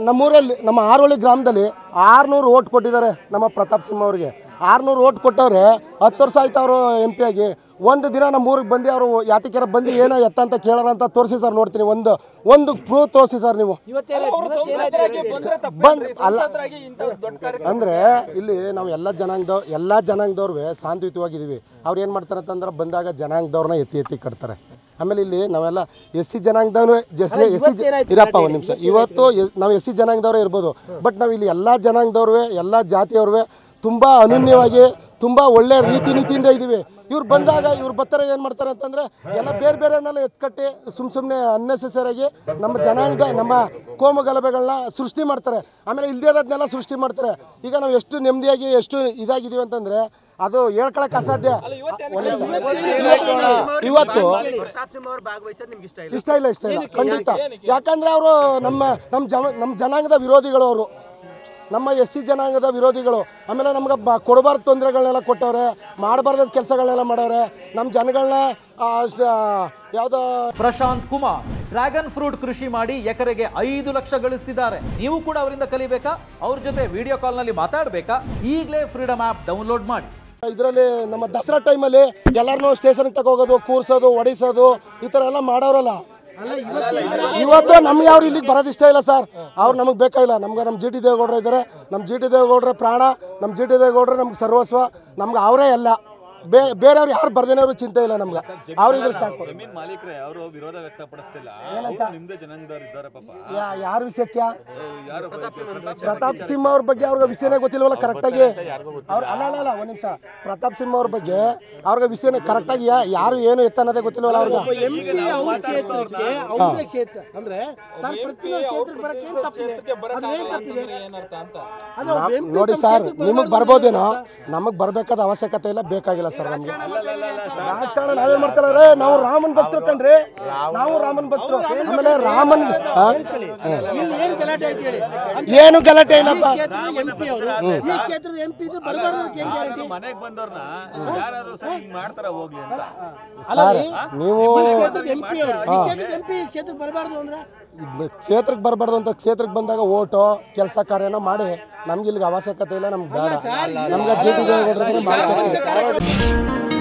ನಮ್ಮೂರಲ್ಲಿ ನಮ್ಮ ಆರೋಳಿ ಗ್ರಾಮದಲ್ಲಿ 600 ಓಟ್ ಕೊಟ್ಟಿದ್ದಾರೆ ನಮ್ಮ ಪ್ರತಾಪ್ ಸಿಂಹ ಅವರಿಗೆ. 600 ಓಟ್ ಕೊಟ್ಟವ್ರೆ. 10 ವರ್ಷ ಆಯ್ತು ಅವರು MP ಆಗಿ. ಒಂದು ದಿನ ನಮ್ಮ ಊರಿಗೆ ಬಂದು ಅವರು ಯಾತಿಕೆರೆ ಬಂದು ಏನೋ ಎತ್ತ ಅಂತ ಕೇಳೋಣ ಅಂತ ತೋರಿಸಿ ಸರ್, ನೋಡ್ತೀನಿ. ಒಂದು ಪ್ರೂಫ್ ತೋರಿಸಿ ಸರ್ ನೀವು. ಬಂದು ಅಲ್ಲ ಅಂದರೆ ಇಲ್ಲಿ ನಾವು ಎಲ್ಲ ಜನಾಂಗದವ್ರು ಶಾಂತಿಯುತವಾಗಿದ್ದೀವಿ. ಅವ್ರು ಏನು ಮಾಡ್ತಾರೆ ಅಂತಂದ್ರೆ ಬಂದಾಗ ಜನಾಂಗದವ್ರನ್ನ ಎತ್ತಿ ಕಟ್ತಾರೆ. ಆಮೇಲೆ ಇಲ್ಲಿ ನಾವೆಲ್ಲ SC ಜನಾಂಗದವ್ರು ಇರಪ್ಪ ಒಂದು ನಿಮಿಷ. ಇವತ್ತು ನಾವು SC ಜನಾಂಗದವರೇ ಇರ್ಬೋದು, ಬಟ್ ನಾವು ಇಲ್ಲಿ ಎಲ್ಲ ಜನಾಂಗದವ್ರೇ ಎಲ್ಲ ಜಾತಿಯವ್ರೇ ತುಂಬ ಅನನ್ಯವಾಗಿ ತುಂಬ ಒಳ್ಳೆ ನೀತಿಯಿಂದ ಇದ್ದೀವಿ. ಇವ್ರು ಬಂದಾಗ ಇವ್ರು ಬರ್ತಾರೆ ಏನು ಮಾಡ್ತಾರೆ ಅಂತಂದರೆ ಎಲ್ಲ ಬೇರೆನೆಲ್ಲ ಎತ್ಕಟ್ಟಿ ಸುಮ್ಮನೆ ಅನ್ನೆಸೆಸರಿಯಾಗಿ ನಮ್ಮ ಜನಾಂಗ ನಮ್ಮ ಕೋಮು ಗಲಭೆಗಳನ್ನ ಸೃಷ್ಟಿ ಮಾಡ್ತಾರೆ. ಆಮೇಲೆ ಇಲ್ದೇದನ್ನೆಲ್ಲ ಸೃಷ್ಟಿ ಮಾಡ್ತಾರೆ. ಈಗ ನಾವು ಎಷ್ಟು ನೆಮ್ಮದಿಯಾಗಿ ಎಷ್ಟು ಇದಾಗಿದ್ದೀವಿ ಅಂತಂದರೆ ಅದು ಹೇಳ್ಕೊಳಕ್ಕೆ ಅಸಾಧ್ಯ. ಇವತ್ತು ಇಷ್ಟ ಇಲ್ಲ ಖಂಡಿತ. ಯಾಕಂದರೆ ಅವರು ನಮ್ಮ ಜನಾಂಗದ ವಿರೋಧಿಗಳು. ಅವರು ನಮ್ಮ SC ಜನಾಂಗದ ವಿರೋಧಿಗಳು. ಆಮೇಲೆ ನಮ್ಗೆ ಕೊಡಬಾರ್ದು ತೊಂದರೆಗಳನ್ನೆಲ್ಲ ಕೊಟ್ಟವ್ರೆ, ಮಾಡಬಾರ್ದ ಕೆಲಸಗಳನ್ನೆಲ್ಲ ಮಾಡವ್ರೆ. ನಮ್ಮ ಜನಗಳನ್ನ ಯಾವುದೋ ಪ್ರಶಾಂತ್ ಕುಮಾರ್ ಡ್ರ್ಯಾಗನ್ ಫ್ರೂಟ್ ಕೃಷಿ ಮಾಡಿ ಎಕರೆಗೆ 5 ಲಕ್ಷ ಗಳಿಸ್ತಿದ್ದಾರೆ. ನೀವು ಕೂಡ ಅವರಿಂದ ಕಲಿಬೇಕಾ? ಅವ್ರ ಜೊತೆ ವಿಡಿಯೋ ಕಾಲ್ನಲ್ಲಿ ಮಾತಾಡಬೇಕಾ? ಈಗಲೇ ಫ್ರೀಡಮ್ ಆ್ಯಪ್ ಡೌನ್ಲೋಡ್ ಮಾಡಿ. ಇದರಲ್ಲಿ ನಮ್ಮ ದಸರಾ ಟೈಮಲ್ಲಿ ಎಲ್ಲರನ್ನೂ ಸ್ಟೇಷನ್ಗೆ ತಗೋಗೋದು, ಕೂರಿಸೋದು, ಹೊಡಿಸೋದು ಈ ಥರ ಎಲ್ಲ ಮಾಡೋರಲ್ಲ. ಇವತ್ತು ನಮ್ಗೆ ಅವ್ರು ಇಲ್ಲಿಗೆ ಬರೋದು ಇಷ್ಟ ಇಲ್ಲ ಸರ್. ಅವ್ರು ನಮಗೆ ಬೇಕಾಗಿಲ್ಲ. ನಮ್ಗೆ ನಮ್ಮ GT ದೇವೇಗೌಡರು ಇದ್ದಾರೆ. ನಮ್ಮ GT ದೇವೇಗೌಡರ ಪ್ರಾಣ, ನಮ್ಮ GT ದೇವೇಗೌಡರು ನಮ್ಗೆ ಸರ್ವಸ್ವ. ನಮ್ಗೆ ಅವರೇ ಎಲ್ಲ. ಬೇರೆಯವ್ರು ಯಾರು ಬರ್ದೇನವ್ರು ಚಿಂತೆ ಇಲ್ಲ ನಮ್ಗೆ. ಅವ್ರು ಇದ್ರೆ ಸಾಕು. ಯಾರ ವಿಷಯಕ್ಕೆ? ಪ್ರತಾಪ್ ಸಿಂಹ ಅವ್ರ ಬಗ್ಗೆ ಅವ್ರಿಗೆ ವಿಷಯನೇ ಗೊತ್ತಿಲ್ವಲ್ಲ ಕರೆಕ್ಟಾಗಿ. ಅವ್ರು ಅಲ್ಲ ಒಂದು ನಿಮಿಷ. ಪ್ರತಾಪ್ ಸಿಂಹ ಅವ್ರ ಬಗ್ಗೆ ಅವ್ರಿಗೆ ವಿಷಯನೇ ಕರೆಕ್ಟಾಗಿ ಯಾರು ಏನು ಎತ್ತ ಅನ್ನೋದೇ ಗೊತ್ತಿಲ್ವಲ್ಲ ಅವ್ರಿಗೆ. ನೋಡಿ ಸರ್, ನಿಮಗೆ ಬರ್ಬೋದೇನೋ, ನಮಗೆ ಬರ್ಬೇಕಾದ ಅವಶ್ಯಕತೆ ಇಲ್ಲ, ಬೇಕಾಗಿಲ್ಲ ಸರ್ ನಮ್ಗೆ. ರಾಜಕಾರಣ ನಾವೇ ಮಾಡ್ತಾರೆ. ನಾವು ರಾಮನ್ ಭಕ್ತರು ಕಣ್ರಿ, ನಾವು ರಾಮನ್ ಭಕ್ತರು. ಆಮೇಲೆ ರಾಮನ್ ಏನು ಗಲಾಟೆ ಇಲ್ಲಪ್ಪ. ನೀವು ಕ್ಷೇತ್ರಕ್ಕೆ ಬರಬಾರ್ದು ಅಂತ ಕ್ಷೇತ್ರಕ್ಕೆ ಬಂದಾಗ ಓಟು ಕೆಲಸ ಕಾರ್ಯನ ಮಾಡಿ. ನಮ್ಗೆ ಇಲ್ಲಿಗೆ ಅವಶ್ಯಕತೆ ಇಲ್ಲ, ನಮ್ಗೆ ಬೇಡ. ನಮ್ಗೆ GT ದೇವೇಗೌಡರಿಗೆ ಮಾಡ್ತೀವಿ.